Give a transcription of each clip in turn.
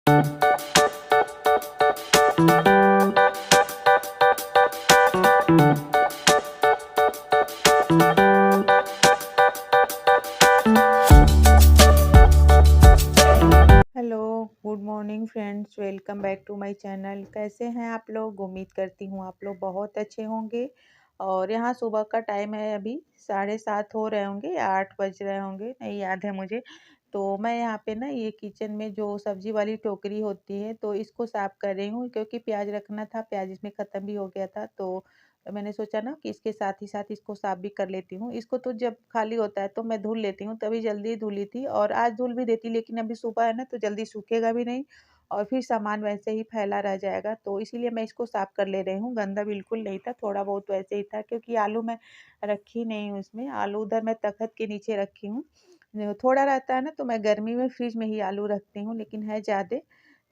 Hello, good morning friends, welcome back to my channel. कैसे हैं आप लोग? उम्मीद करती हूँ आप लोग बहुत अच्छे होंगे। और यहाँ सुबह का टाइम है, अभी 7:30 हो रहे होंगे या 8 बज रहे होंगे, नहीं याद है मुझे। तो मैं यहाँ पे ना ये किचन में जो सब्जी वाली टोकरी होती है तो इसको साफ़ कर रही हूँ, क्योंकि प्याज रखना था, प्याज इसमें ख़त्म भी हो गया था। तो मैंने सोचा ना कि इसके साथ ही साथ इसको साफ़ भी कर लेती हूँ। इसको तो जब खाली होता है तो मैं धुल लेती हूँ, तभी जल्दी धुली थी और आज धुल भी देती, लेकिन अभी सुबह है ना तो जल्दी सूखेगा भी नहीं और फिर सामान वैसे ही फैला रह जाएगा। तो इसीलिए मैं इसको साफ़ कर ले रही हूँ। गंदा बिल्कुल नहीं था, थोड़ा बहुत वैसे ही था, क्योंकि आलू मैं रखी नहीं हूँ उसमें। आलू उधर मैं तख़्त के नीचे रखी हूँ। थोड़ा रहता है ना तो मैं गर्मी में फ्रिज में ही आलू रखती हूँ, लेकिन है ज़्यादा,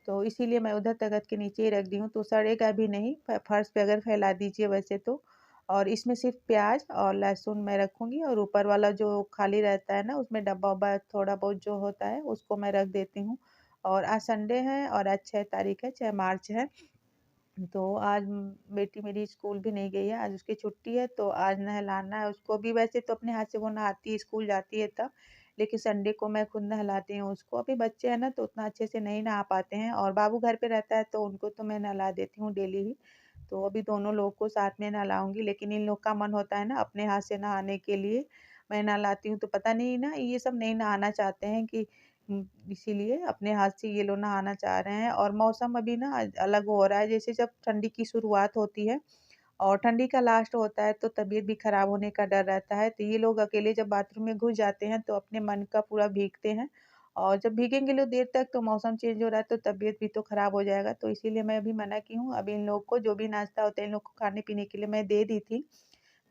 तो इसीलिए मैं उधर तख़्त के नीचे ही रख दी हूँ, तो सड़ेगा भी नहीं। फर्श पे अगर फैला दीजिए वैसे तो। और इसमें सिर्फ प्याज और लहसुन मैं रखूँगी, और ऊपर वाला जो खाली रहता है ना उसमें डब्बा-वब्बा थोड़ा बहुत जो होता है उसको मैं रख देती हूँ। और आज संडे है और आज 6 तारीख है, 6 मार्च है। तो आज बेटी मेरी स्कूल भी नहीं गई है, आज उसकी छुट्टी है, तो आज नहलाना है उसको भी। वैसे तो अपने हाथ से वो नहाती है, स्कूल जाती है तब, लेकिन संडे को मैं खुद नहलाती हूँ उसको। अभी बच्चे हैं ना तो उतना अच्छे से नहीं नहा पाते हैं, और बाबू घर पे रहता है तो उनको तो मैं नहला देती हूँ डेली ही। तो अभी दोनों लोग को साथ में नहलाऊँगी, लेकिन इन लोग का मन होता है ना अपने हाथ से नहाने के लिए, मैं नहलाती हूँ। तो पता नहीं ना ये सब नहीं नहाना चाहते हैं कि इसीलिए अपने हाथ से ये लोग नहाना चाह रहे हैं। और मौसम अभी ना अलग हो रहा है, जैसे जब ठंडी की शुरुआत होती है और ठंडी का लास्ट होता है तो तबीयत भी खराब होने का डर रहता है। तो ये लोग अकेले जब बाथरूम में घुस जाते हैं तो अपने मन का पूरा भीगते हैं, और जब भीगेंगे लोग देर तक तो मौसम चेंज हो रहा है तो तबीयत भी तो खराब हो जाएगा। तो इसीलिए मैं अभी मना की हूँ। अभी इन लोग को जो भी नाश्ता होता है इन लोग को खाने पीने के लिए मैं दे दी थी।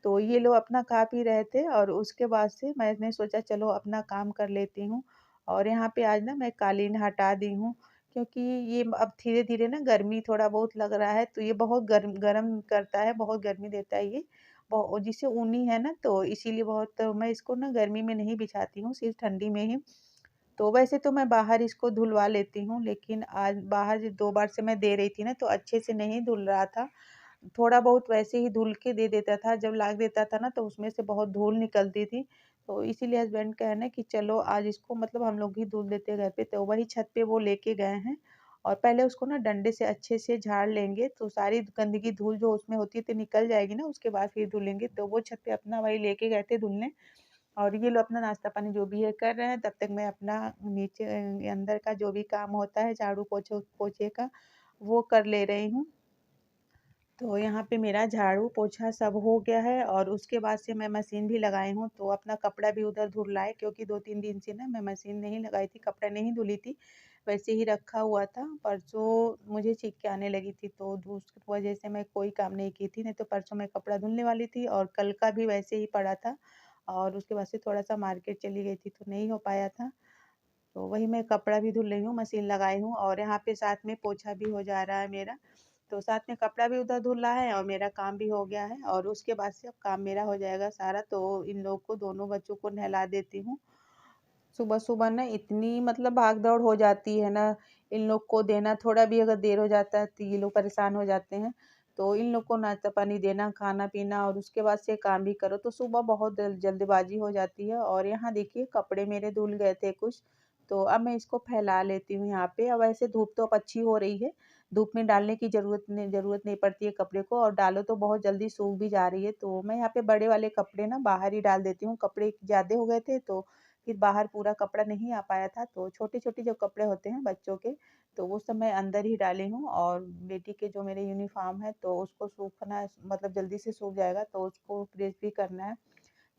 तो ये लोग अपना खा पी रहे थे और उसके बाद से मैंने सोचा चलो अपना काम कर लेती हूँ। और यहाँ पे आज ना मैं कालीन हटा दी हूँ, क्योंकि ये अब धीरे-धीरे ना गर्मी थोड़ा बहुत लग रहा है, तो ये बहुत गर्म गरम करता है, बहुत गर्मी देता है ये। जिससे ऊनी है ना तो इसीलिए बहुत मैं इसको ना गर्मी में नहीं बिछाती हूँ, सिर्फ़ ठंडी में ही। तो वैसे तो मैं बाहर इसको धुलवा लेती हूँ, लेकिन आज बाहर 2 बार से मैं दे रही थी ना तो अच्छे से नहीं धुल रहा था। थोड़ा बहुत वैसे ही धुल के दे देता था, जब ला देता था ना तो उसमें से बहुत धूल निकलती थी। तो इसीलिए हस्बैंड का है ना कि चलो आज इसको मतलब हम लोग ही धुल देते हैं घर पे, तो वही छत पे वो लेके गए हैं। और पहले उसको ना डंडे से अच्छे से झाड़ लेंगे तो सारी गंदगी धूल जो उसमें होती है तो निकल जाएगी ना, उसके बाद फिर धुलेंगे। तो वो छत पे अपना वही लेके गए थे धुलने, और ये लोग अपना नाश्ता पानी जो भी है कर रहे हैं, तब तक मैं अपना नीचे अंदर का जो भी काम होता है झाड़ू पोछो पोछे का वो कर ले रही हूँ। तो यहाँ पे मेरा झाड़ू पोछा सब हो गया है, और उसके बाद से मैं मशीन भी लगाई हूँ, तो अपना कपड़ा भी उधर धुलाई, क्योंकि 2-3 दिन से ना मैं मशीन नहीं लगाई थी, कपड़ा नहीं धुली थी, वैसे ही रखा हुआ था। परसों मुझे छींकें आने लगी थी तो उस वजह से मैं कोई काम नहीं की थी, नहीं तो परसों मैं कपड़ा धुलने वाली थी और कल का भी वैसे ही पड़ा था। और उसके बाद से थोड़ा-सा मार्केट चली गई थी तो नहीं हो पाया था। तो वही मैं कपड़ा भी धुल रही हूँ, मशीन लगाई हूँ, और यहाँ पे साथ में पोछा भी हो जा रहा है मेरा। तो साथ में कपड़ा भी उधर धुल रहा है और मेरा काम भी हो गया है, और उसके बाद से अब काम मेरा हो जाएगा सारा। तो इन लोग को, दोनों बच्चों को नहला देती हूँ। सुबह-सुबह ना इतनी मतलब भाग-दौड़ हो जाती है ना, इन लोग को देना, थोड़ा भी अगर देर हो जाता है तो ये लोग परेशान हो जाते हैं। तो इन लोग को नाश्ता-पानी देना, खाना-पीना, और उसके बाद से काम भी करो, तो सुबह बहुत जल्दबाज़ी हो जाती है। और यहाँ देखिए कपड़े मेरे धुल गए थे कुछ, तो अब मैं इसको फैला लेती हूँ यहाँ पे। अब वैसे धूप तो अब अच्छी हो रही है, धूप में डालने की ज़रूरत नहीं पड़ती है कपड़े को, और डालो तो बहुत जल्दी सूख भी जा रही है। तो मैं यहाँ पे बड़े वाले कपड़े ना बाहर ही डाल देती हूँ, कपड़े ज़्यादा हो गए थे तो फिर बाहर पूरा कपड़ा नहीं आ पाया था, तो छोटे-छोटे जो कपड़े होते हैं बच्चों के, तो वो सब मैं अंदर ही डाली हूँ। और बेटी के जो मेरे यूनिफ़ॉर्म है तो उसको सूखना मतलब जल्दी से सूख जाएगा, तो उसको प्रेस भी करना है,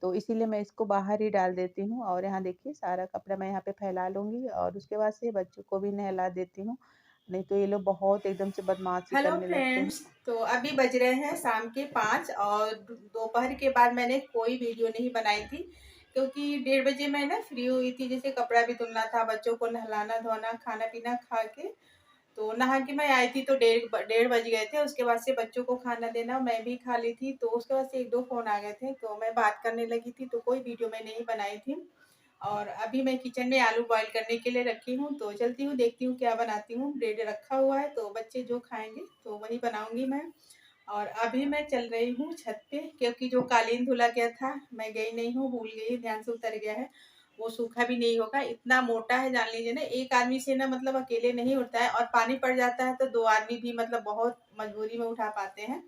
तो इसीलिए मैं इसको बाहर ही डाल देती हूँ। और यहाँ देखिए सारा कपड़ा मैं यहाँ पे फैला लूँगी, और उसके बाद से बच्चों को भी नहला देती हूँ, नहीं तो ये लोग बहुत एकदम से बदमाशी हेलो करने लगते हैं। फ्रेंड्स। तो अभी बज रहे हैं शाम के 5 और दोपहर के बाद मैंने कोई वीडियो नहीं बनाई थी, क्योंकि 1:30 बजे मैं ना फ्री हुई थी। जैसे कपड़ा भी धुलना था, बच्चों को नहलाना धोना, खाना पीना खा के तो नहा के मैं आई थी, तो डेढ़ बज गए थे। उसके बाद से बच्चों को खाना देना, मैं भी खा ली थी, तो उसके बाद से 1-2 फ़ोन आ गए थे, तो मैं बात करने लगी थी, तो कोई वीडियो मैं नहीं बनाई थी। और अभी मैं किचन में आलू बॉयल करने के लिए रखी हूँ, तो चलती हूँ देखती हूँ क्या बनाती हूँ। ब्रेड रखा हुआ है तो बच्चे जो खाएँगे तो वही बनाऊँगी मैं। और अभी मैं चल रही हूँ छत पे, क्योंकि जो कालीन धुला गया था मैं गई नहीं हूँ, भूल गई, ध्यान से उतर गया है। वो सूखा भी नहीं होगा, इतना मोटा है जान लीजिए ना, एक आदमी से ना मतलब अकेले नहीं उठता है, और पानी पड़ जाता है तो 2 आदमी भी मतलब बहुत मजबूरी में उठा पाते हैं।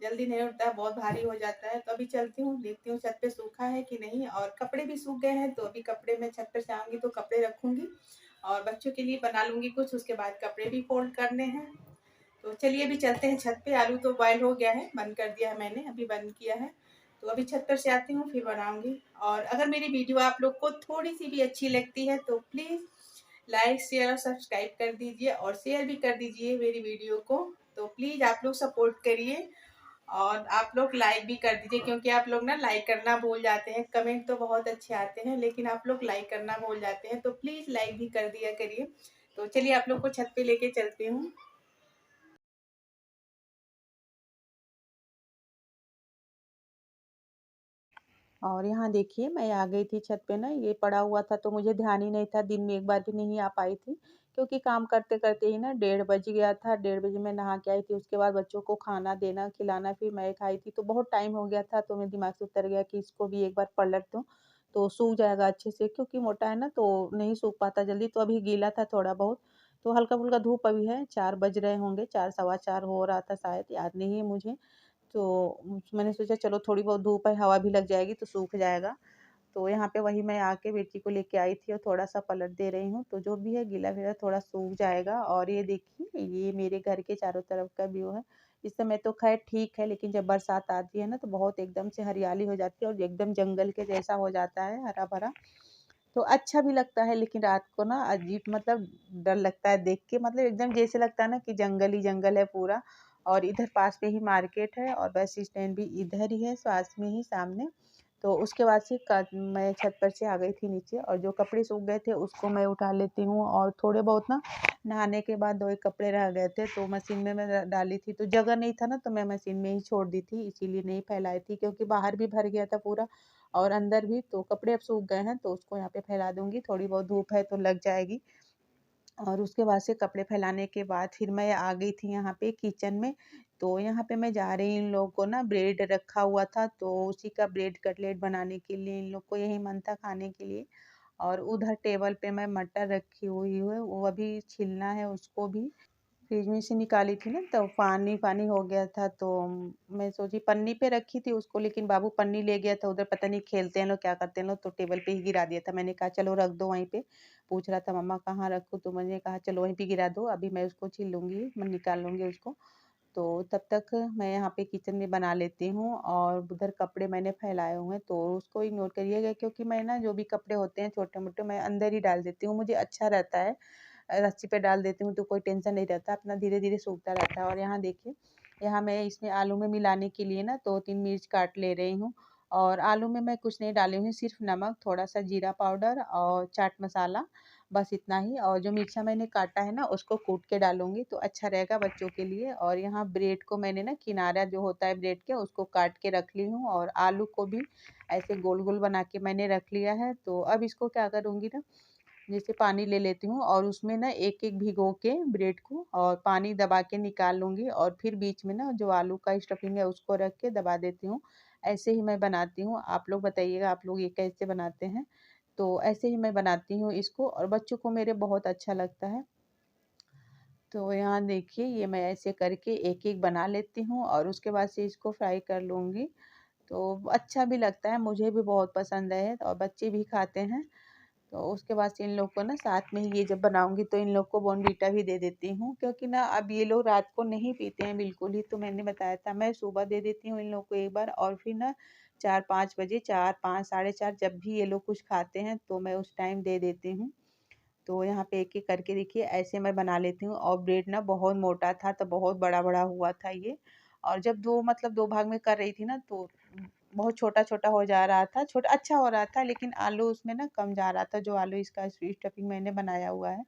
जल्दी नहीं उठता है, बहुत भारी हो जाता है। तो अभी चलती हूँ, देखती हूँ छत पे सूखा है कि नहीं, और कपड़े भी सूख गए हैं तो अभी कपड़े मैं छत पे से आऊँगी तो कपड़े रखूँगी और बच्चों के लिए बना लूँगी कुछ, उसके बाद कपड़े भी फ़ोल्ड करने हैं। तो चलिए अभी चलते हैं छत पे। आलू तो बॉयल हो गया है, बंद कर दिया है मैंने, अभी बंद किया है। तो अभी छत पर से आती हूँ फिर बनाऊँगी। और अगर मेरी वीडियो आप लोग को थोड़ी-सी भी अच्छी लगती है तो प्लीज़ लाइक, शेयर और सब्सक्राइब कर दीजिए, और शेयर भी कर दीजिए मेरी वीडियो को। तो प्लीज़ आप लोग सपोर्ट करिए, और आप लोग लाइक भी कर दीजिए, क्योंकि आप लोग ना लाइक करना भूल जाते हैं। कमेंट तो बहुत अच्छे आते हैं लेकिन आप लोग लाइक करना भूल जाते हैं, तो प्लीज़ लाइक भी कर दिया करिए। तो चलिए आप लोग को छत पे लेके चलती हूँ। और यहाँ देखिए मैं आ गई थी छत पे ना, ये पड़ा हुआ था तो मुझे ध्यान ही नहीं था, दिन में एक बार भी नहीं आ पाई थी, क्योंकि काम करते-करते ही ना 1:30 बज गया था। 1:30 बजे मैं नहा के आई थी, उसके बाद बच्चों को खाना देना, खिलाना, फिर मैं खाई थी, तो बहुत टाइम हो गया था। तो मेरे दिमाग से उतर गया कि इसको भी एक बार पलट दूँ, तो सूख जाएगा अच्छे से, क्योंकि मोटा है ना तो नहीं सूख पाता जल्दी। तो अभी गीला था थोड़ा बहुत, तो हल्का-फुल्का धूप अभी है, 4 बज रहे होंगे, 4 सवा 4 हो रहा था शायद, याद नहीं है मुझे। तो मैंने सोचा चलो थोड़ी बहुत धूप है, हवा भी लग जाएगी तो सूख जाएगा। तो यहाँ पे वही मैं आके बेटी को लेके आई थी और थोड़ा-सा पलट दे रही हूँ, तो जो भी है गीला-गीला थोड़ा सूख जाएगा। और ये देखिए, ये मेरे घर के चारों तरफ का व्यू है। इस समय तो ख़ैर ठीक है, लेकिन जब बरसात आती है ना तो बहुत एकदम से हरियाली हो जाती है और एकदम जंगल के जैसा हो जाता है, हरा-भरा। तो अच्छा भी लगता है, लेकिन रात को ना अजीब मतलब डर लगता है देख के, मतलब एकदम जैसे लगता है ना कि जंगल ही जंगल है पूरा। और इधर पास में ही मार्केट है और बस स्टैंड भी इधर ही है, पास में ही सामने। तो उसके बाद से मैं छत पर से आ गई थी नीचे, और जो कपड़े सूख गए थे उसको मैं उठा लेती हूँ, और थोड़े बहुत ना नहाने के बाद 2 एक कपड़े रह गए थे तो मशीन में मैं डाली थी, तो जगह नहीं था ना तो मैं मशीन में ही छोड़ दी थी, इसीलिए नहीं फैलाई थी, क्योंकि बाहर भी भर गया था पूरा और अंदर भी। तो कपड़े अब सूख गए हैं तो उसको यहाँ पे फैला दूँगी, थोड़ी बहुत धूप है तो लग जाएगी। और उसके बाद से कपड़े फैलाने के बाद फिर मैं आ गई थी यहाँ पे किचन में। तो यहाँ पे मैं जा रही, इन लोगों को ना ब्रेड रखा हुआ था तो उसी का ब्रेड कटलेट बनाने के लिए, इन लोग को यही मन था खाने के लिए। और उधर टेबल पे मैं मटर रखी हुई है, वो अभी छीलना है उसको भी। फ्रिज में से निकाली थी ना तो पानी-पानी हो गया था, तो मैं सोची पन्नी पे रखी थी उसको, लेकिन बाबू पन्नी ले गया था उधर, पता नहीं खेलते हैं लोग, क्या करते हैं लोग, तो टेबल पे ही गिरा दिया था। मैंने कहा चलो रख दो वहीं पे। पूछ रहा था मम्मा कहाँ रखूँ? तो मैंने कहा चलो वहीं पे गिरा दो, अभी मैं उसको छील लूँगी, मैं निकाल लूँगी उसको। तो तब तक मैं यहाँ पे किचन में बना लेती हूँ, और उधर कपड़े मैंने फैलाए हुए हैं तो उसको इग्नोर करिएगा, क्योंकि मैं ना जो भी कपड़े होते हैं छोटे-मोटे मैं अंदर ही डाल देती हूँ, मुझे अच्छा रहता है। रस्सी पे डाल देती हूँ तो कोई टेंशन नहीं रहता, अपना धीरे-धीरे सूखता रहता है। और यहाँ देखिए, यहाँ मैं इसमें आलू में मिलाने के लिए ना 2-3 मिर्च काट ले रही हूँ, और आलू में मैं कुछ नहीं डाली हूँ, सिर्फ़ नमक, थोड़ा-सा जीरा पाउडर और चाट मसाला, बस इतना ही। और जो मिर्चा मैंने काटा है ना उसको कूट के डालूँगी तो अच्छा रहेगा बच्चों के लिए। और यहाँ ब्रेड को मैंने ना किनारा जो होता है ब्रेड के उसको काट के रख ली हूँ, और आलू को भी ऐसे गोल-गोल बना के मैंने रख लिया है। तो अब इसको क्या करूँगी ना, जैसे पानी ले लेती हूँ और उसमें ना एक-एक भिगो के ब्रेड को और पानी दबा के निकाल लूँगी, और फिर बीच में ना जो आलू का स्टफिंग है उसको रख के दबा देती हूँ। ऐसे ही मैं बनाती हूँ, आप लोग बताइएगा आप लोग ये कैसे बनाते हैं? तो ऐसे ही मैं बनाती हूँ इसको, और बच्चों को मेरे बहुत अच्छा लगता है। तो यहाँ देखिए, ये मैं ऐसे करके एक-एक बना लेती हूँ और उसके बाद से इसको फ्राई कर लूँगी। तो अच्छा भी लगता है, मुझे भी बहुत पसंद है और बच्चे भी खाते हैं। तो उसके बाद से इन लोग को ना साथ में ही ये जब बनाऊँगी तो इन लोग को बॉर्नविटा भी दे देती हूँ, क्योंकि ना अब ये लोग रात को नहीं पीते हैं बिल्कुल ही, तो मैंने बताया था मैं सुबह दे देती हूँ इन लोग को एक बार, और फिर ना 4-5 बजे, 4-5 साढ़े 4 जब भी ये लोग कुछ खाते हैं तो मैं उस टाइम दे देती हूँ। तो यहाँ पे एक-एक करके देखिए ऐसे मैं बना लेती हूँ, और ब्रेड ना बहुत मोटा था तो बहुत बड़ा-बड़ा हुआ था ये। और जब 2 मतलब 2 भाग में कर रही थी ना तो बहुत छोटा-छोटा हो जा रहा था, छोटा अच्छा हो रहा था, लेकिन आलू उसमें ना कम जा रहा था, जो आलू इसका स्वीट स्टफिंग मैंने बनाया हुआ है।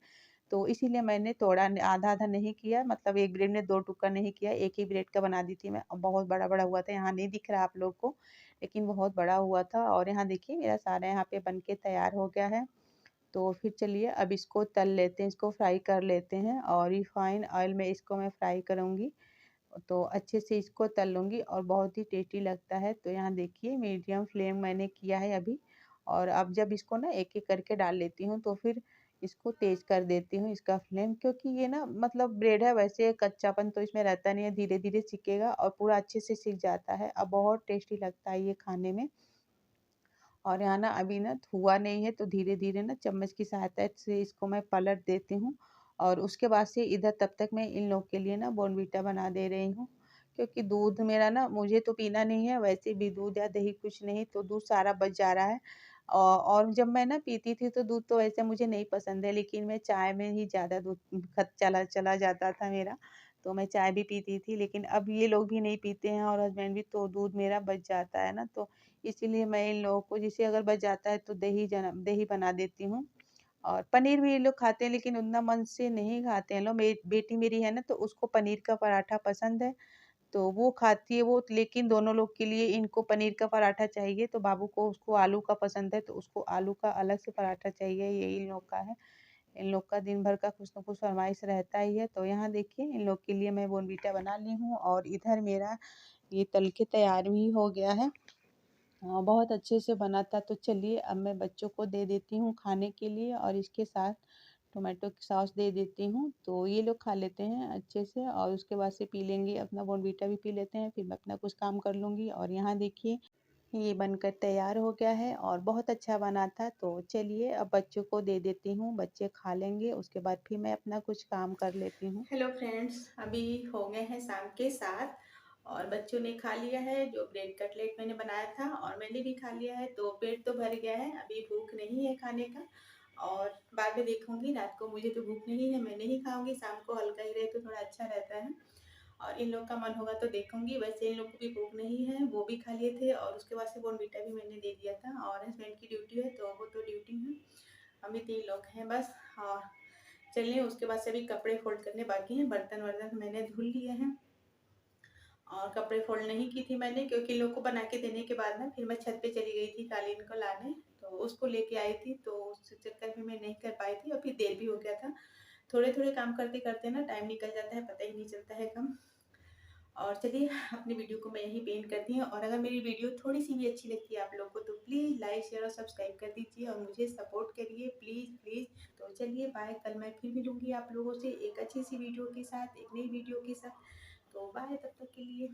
तो इसीलिए मैंने तोड़ा आधा-आधा नहीं किया, मतलब एक ब्रेड में 2 टुकड़ा नहीं किया, एक ही ब्रेड का बना दी थी मैं। बहुत बड़ा-बड़ा हुआ था, यहाँ नहीं दिख रहा आप लोग को, लेकिन बहुत बड़ा हुआ था। और यहाँ देखिए मेरा सारा यहाँ पे बन के तैयार हो गया है। तो फिर चलिए अब इसको तल लेते हैं, इसको फ्राई कर लेते हैं और रिफाइन ऑयल में इसको मैं फ्राई करूँगी। तो अच्छे से इसको तल लूँगी और बहुत ही टेस्टी लगता है। तो यहाँ देखिए मीडियम फ्लेम मैंने किया है अभी, और अब जब इसको ना एक-एक करके डाल लेती हूँ तो फिर इसको तेज़ कर देती हूँ इसका फ्लेम, क्योंकि ये ना मतलब ब्रेड है, वैसे कच्चापन तो इसमें रहता नहीं है, धीरे-धीरे सिकेगा और पूरा अच्छे से सिक जाता है। अब बहुत टेस्टी लगता है ये खाने में। और यहाँ ना अभी ना हुआ नहीं है, तो धीरे-धीरे ना चम्मच की सहायता से इसको मैं पलट देती हूँ। और उसके बाद से इधर तब तक मैं इन लोग के लिए ना बॉर्नवीटा बना दे रही हूँ। क्योंकि दूध मेरा ना, मुझे तो पीना नहीं है, वैसे भी दूध या दही कुछ नहीं, तो दूध सारा बच जा रहा है। और जब मैं ना पीती थी तो दूध तो वैसे मुझे नहीं पसंद है, लेकिन मैं चाय में ही ज़्यादा दूध खत चला चला जाता था मेरा, तो मैं चाय भी पीती थी। लेकिन अब ये लोग भी नहीं पीते हैं और हस्बैंड भी, तो दूध मेरा बच जाता है ना, तो इसीलिए मैं इन लोगों को, जैसे अगर बच जाता है तो दही बना देती हूँ। और पनीर भी ये लोग खाते हैं, लेकिन उतना मन से नहीं खाते हैं लोग। बेटी मेरी है ना, तो उसको पनीर का पराठा पसंद है, तो वो खाती है वो। लेकिन दोनों लोग के लिए इनको पनीर का पराठा चाहिए, तो बाबू को, उसको आलू का पसंद है, तो उसको आलू का अलग से पराठा चाहिए। ये इन लोग का है। इन लोग का दिन भर का कुछ न कुछ फरमाइश रहता ही है। तो यहाँ देखिए इन लोग के लिए मैं बोर्नवीटा बना ली हूँ, और इधर मेरा ये तल के तैयार भी हो गया है। बहुत अच्छे से बना था। तो चलिए अब मैं बच्चों को दे देती हूँ खाने के लिए, और इसके साथ टोमेटो की सॉस दे देती हूँ, तो ये लोग खा लेते हैं अच्छे से, और उसके बाद से पी लेंगे अपना बॉर्नवीटा भी पी लेते हैं, फिर मैं अपना कुछ काम कर लूँगी। और यहाँ देखिए ये बनकर तैयार हो गया है और बहुत अच्छा बना था। तो चलिए अब बच्चों को दे देती हूँ, बच्चे खा लेंगे, उसके बाद फिर मैं अपना कुछ काम कर लेती हूँ। हेलो फ्रेंड्स, अभी हो गए हैं शाम के 7 और बच्चों ने खा लिया है जो ब्रेड कटलेट मैंने बनाया था, और मैंने भी खा लिया है, तो पेट तो भर गया है। अभी भूख नहीं है खाने का, और बाद में देखूंगी। रात को मुझे तो भूख नहीं है, मैं नहीं खाऊंगी। शाम को हल्का ही रहे तो थोड़ा अच्छा रहता है। और इन लोग का मन होगा तो देखूंगी। वैसे इन लोग को भी भूख नहीं है, वो भी खा लिए थे, और उसके बाद से बोर्नवीटा भी मैंने दे दिया था। और हस्बैंड की ड्यूटी है तो वो तो ड्यूटी है, हम ही 3 लोग हैं बस। और चलिए उसके बाद से अभी कपड़े फोल्ड करने बाकी हैं। बर्तन वर्तन मैंने धुल लिए हैं, और कपड़े फोल्ड नहीं की थी मैंने, क्योंकि लोग को बना के देने के बाद ना फिर मैं छत पे चली गई थी कालीन को लाने, तो उसको लेके आई थी, तो उस चक्कर में मैं नहीं कर पाई थी, और फिर देर भी हो गया था। थोड़े थोड़े काम करते करते ना टाइम निकल जाता है, पता ही नहीं चलता है कम। और चलिए अपनी वीडियो को मैं यहीं पे एंड करती हूँ। और अगर मेरी वीडियो थोड़ी सी भी अच्छी लगती है आप लोग को, तो प्लीज़ लाइक शेयर और सब्सक्राइब कर दीजिए, और मुझे सपोर्ट करिए प्लीज़ प्लीज़। तो चलिए बाय, कल मैं फिर मिलूंगी आप लोगों से एक अच्छी सी वीडियो के साथ, एक नई वीडियो के साथ। तो बाय तब तक के लिए।